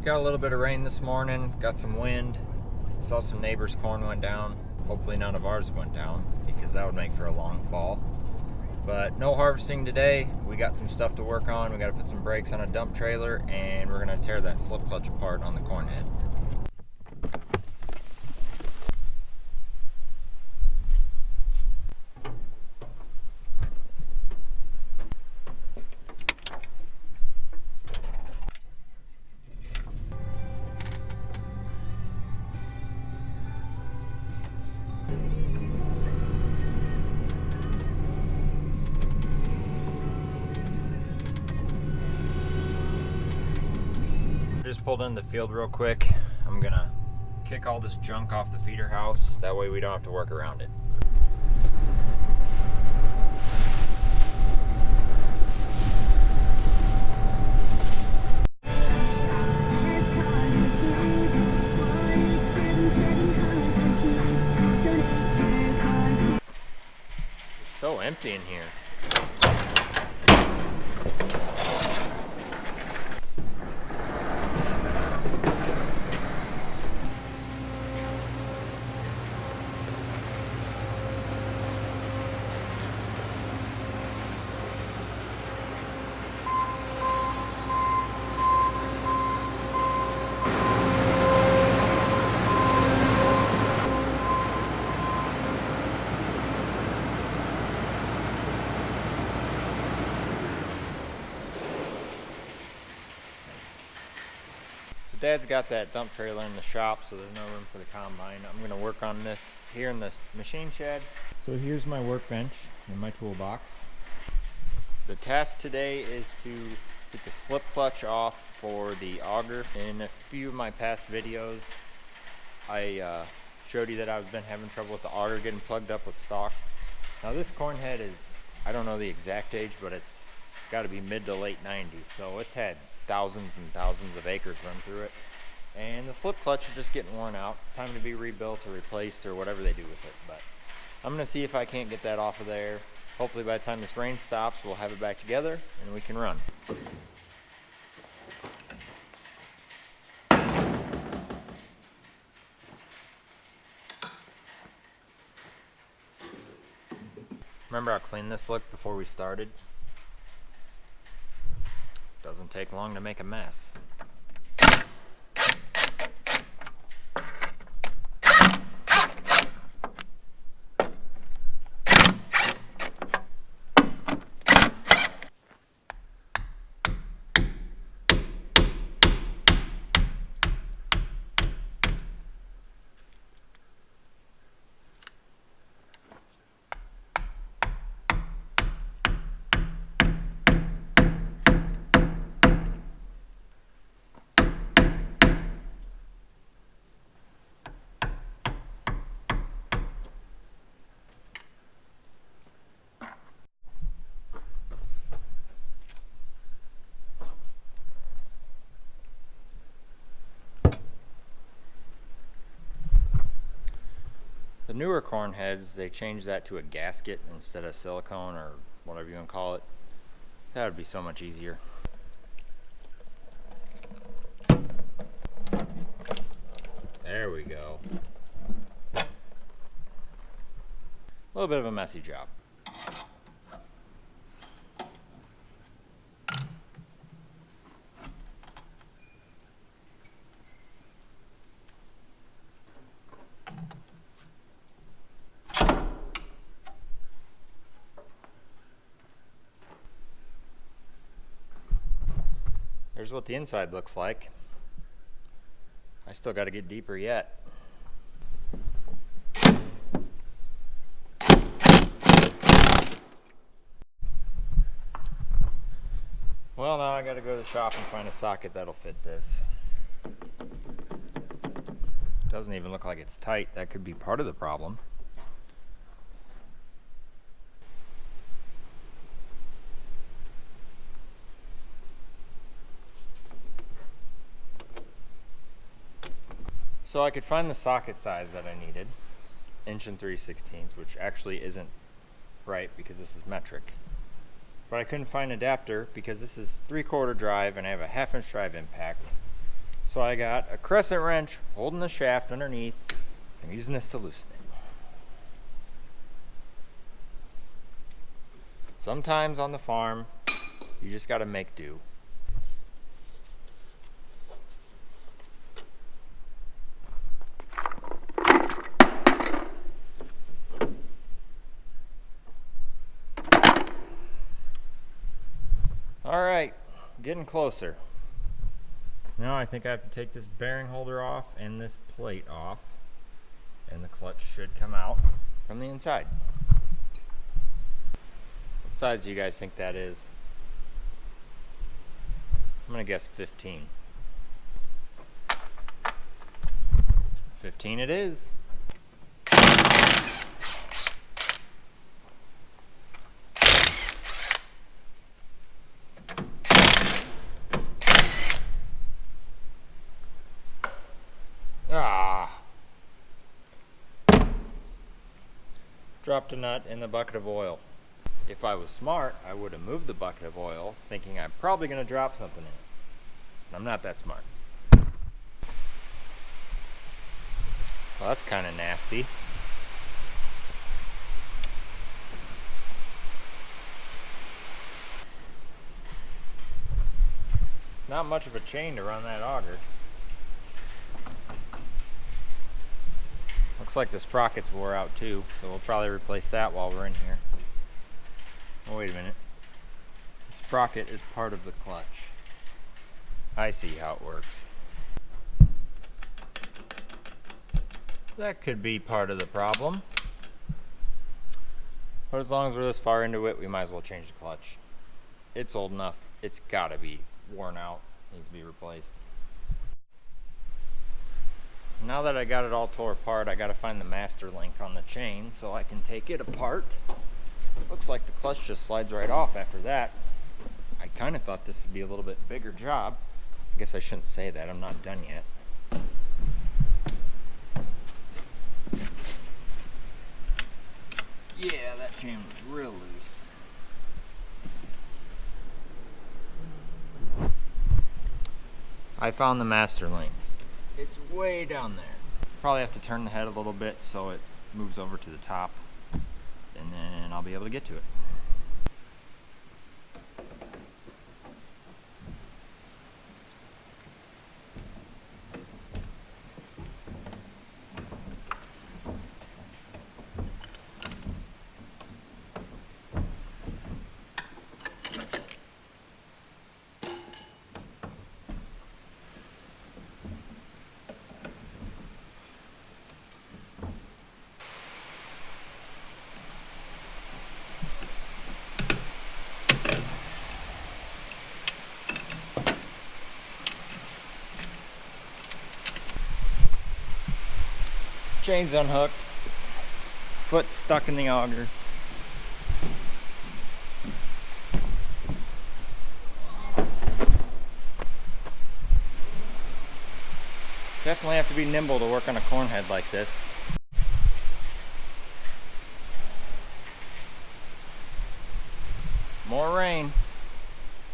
Got a little bit of rain this morning, got some wind. Saw some neighbors' corn went down. Hopefully none of ours went down because that would make for a long fall. But no harvesting today. We got some stuff to work on. We got to put some brakes on a dump trailer and we're going to tear that slip clutch apart on the corn head. Just pulled in the field real quick. I'm gonna kick all this junk off the feeder house. That way we don't have to work around it. It's so empty in here. Dad's got that dump trailer in the shop, so there's no room for the combine. I'm going to work on this here in the machine shed. So here's my workbench and my toolbox. The task today is to get the slip clutch off for the auger. In a few of my past videos, I showed you that I've been having trouble with the auger getting plugged up with stalks. Now this corn head is, I don't know the exact age, but it's got to be mid to late 90s, so it's had thousands and thousands of acres run through it, and the slip clutch is just getting worn out. Time to be rebuilt or replaced or whatever they do with it. But I'm gonna see if I can't get that off of there. Hopefully by the time this rain stops, we'll have it back together and we can run. Remember how clean this looked before we started? Doesn't take long to make a mess. The newer corn heads, they changed that to a gasket instead of silicone or whatever you want to call it. That would be so much easier. There we go. A little bit of a messy job. Here's what the inside looks like. I still got to get deeper yet. Well, now I got to go to the shop and find a socket that'll fit this. Doesn't even look like it's tight. That could be part of the problem. So I could find the socket size that I needed, 1 3/16", which actually isn't right because this is metric. But I couldn't find an adapter because this is 3/4 drive and I have a 1/2 inch drive impact. So I got a crescent wrench holding the shaft underneath. I'm using this to loosen it. Sometimes on the farm, you just gotta make do. All right, getting closer. Now I think I have to take this bearing holder off and this plate off, and the clutch should come out from the inside. What size do you guys think that is? I'm gonna guess 15. 15 it is. Dropped a nut in the bucket of oil. If I was smart, I would have moved the bucket of oil, thinking I'm probably going to drop something in it. I'm not that smart. Well, that's kind of nasty. It's not much of a chain to run that auger. Looks like the sprocket's wore out too, so we'll probably replace that while we're in here. Oh, wait a minute. The sprocket is part of the clutch. I see how it works. That could be part of the problem. But as long as we're this far into it, we might as well change the clutch. It's old enough. It's gotta be worn out. Needs to be replaced. Now that I got it all tore apart, I gotta find the master link on the chain so I can take it apart. Looks like the clutch just slides right off after that. I kind of thought this would be a little bit bigger job. I guess I shouldn't say that, I'm not done yet. Yeah, that chain was real loose. I found the master link. It's way down there. Probably have to turn the head a little bit so it moves over to the top, and then I'll be able to get to it. Chain's unhooked, foot stuck in the auger. Definitely have to be nimble to work on a corn head like this. More rain.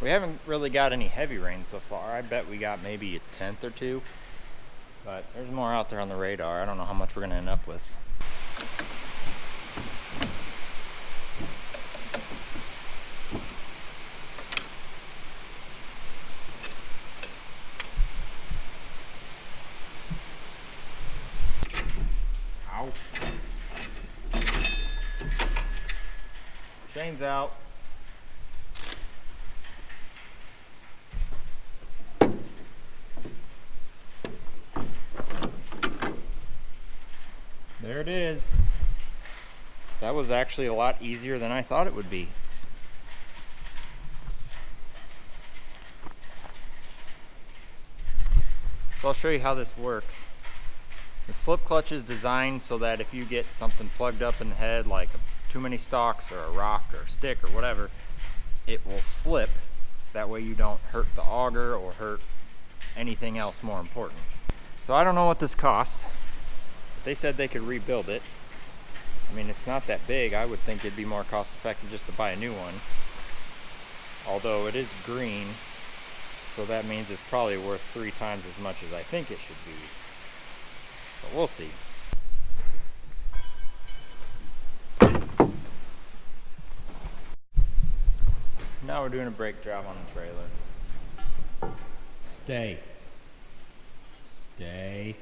We haven't really got any heavy rain so far. I bet we got maybe a tenth or two. But there's more out there on the radar. I don't know how much we're going to end up with. Ow. Chain's out. There it is. That was actually a lot easier than I thought it would be. So I'll show you how this works. The slip clutch is designed so that if you get something plugged up in the head, like too many stalks or a rock or a stick or whatever, it will slip. That way you don't hurt the auger or hurt anything else more important. So I don't know what this cost. They said they could rebuild it. I mean, it's not that big. I would think it'd be more cost effective just to buy a new one. Although it is green, So that means it's probably worth 3 times as much as I think it should be. But we'll see. Now we're doing a brake job on the trailer. Stay. Stay.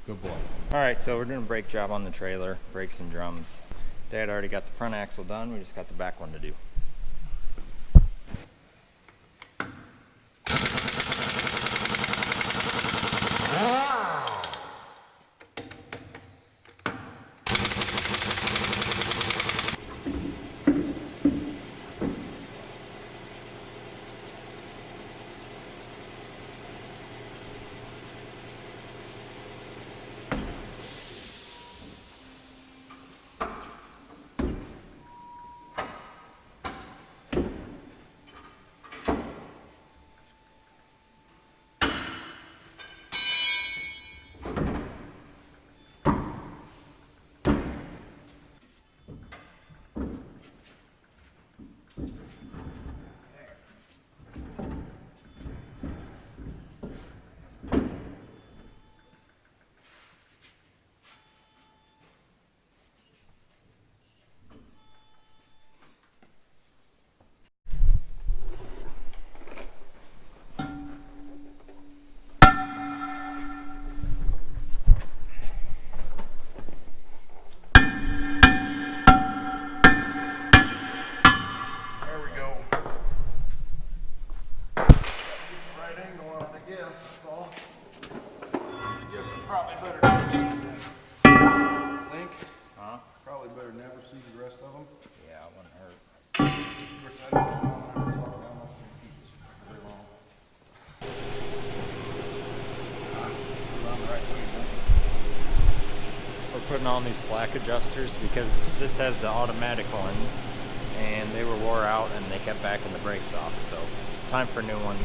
Good boy. Alright, so we're doing a brake job on the trailer, brakes and drums. Dad already got the front axle done, we just got the back one to do. Putting all new slack adjusters because this has the automatic ones and they were wore out and they kept backing the brakes off, so time for new ones.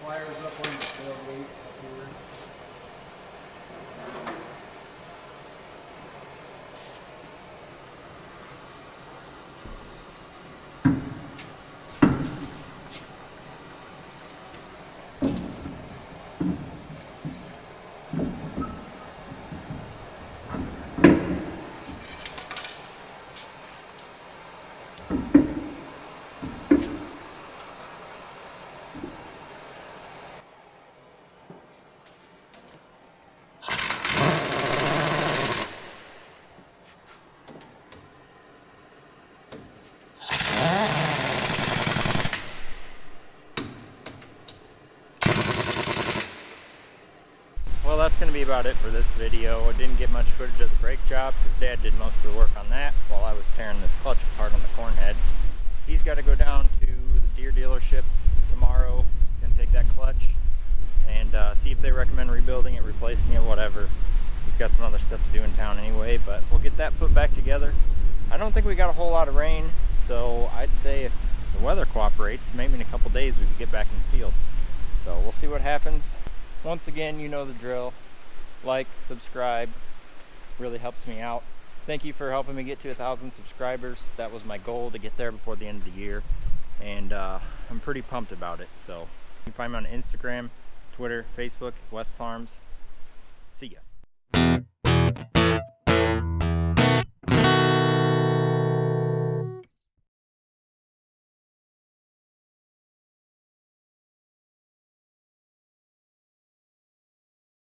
Wires up on the tailgate up here. Well, that's going to be about it for this video. I didn't get much footage of the brake job because Dad did most of the work on that while I was tearing this clutch apart on the corn head. He's got to go down to the Deere dealership tomorrow. He's going to take that clutch and see if they recommend rebuilding it, replacing it, whatever. He's got some other stuff to do in town anyway, but we'll get that put back together. I don't think we got a whole lot of rain, so I'd say if the weather cooperates, maybe in a couple days we could get back in the field. So we'll see what happens. Once again, you know the drill. Like, subscribe, really helps me out. Thank you for helping me get to 1,000 subscribers. That was my goal, to get there before the end of the year. And I'm pretty pumped about it. So you can find me on Instagram, Twitter, Facebook, West Farms. See ya.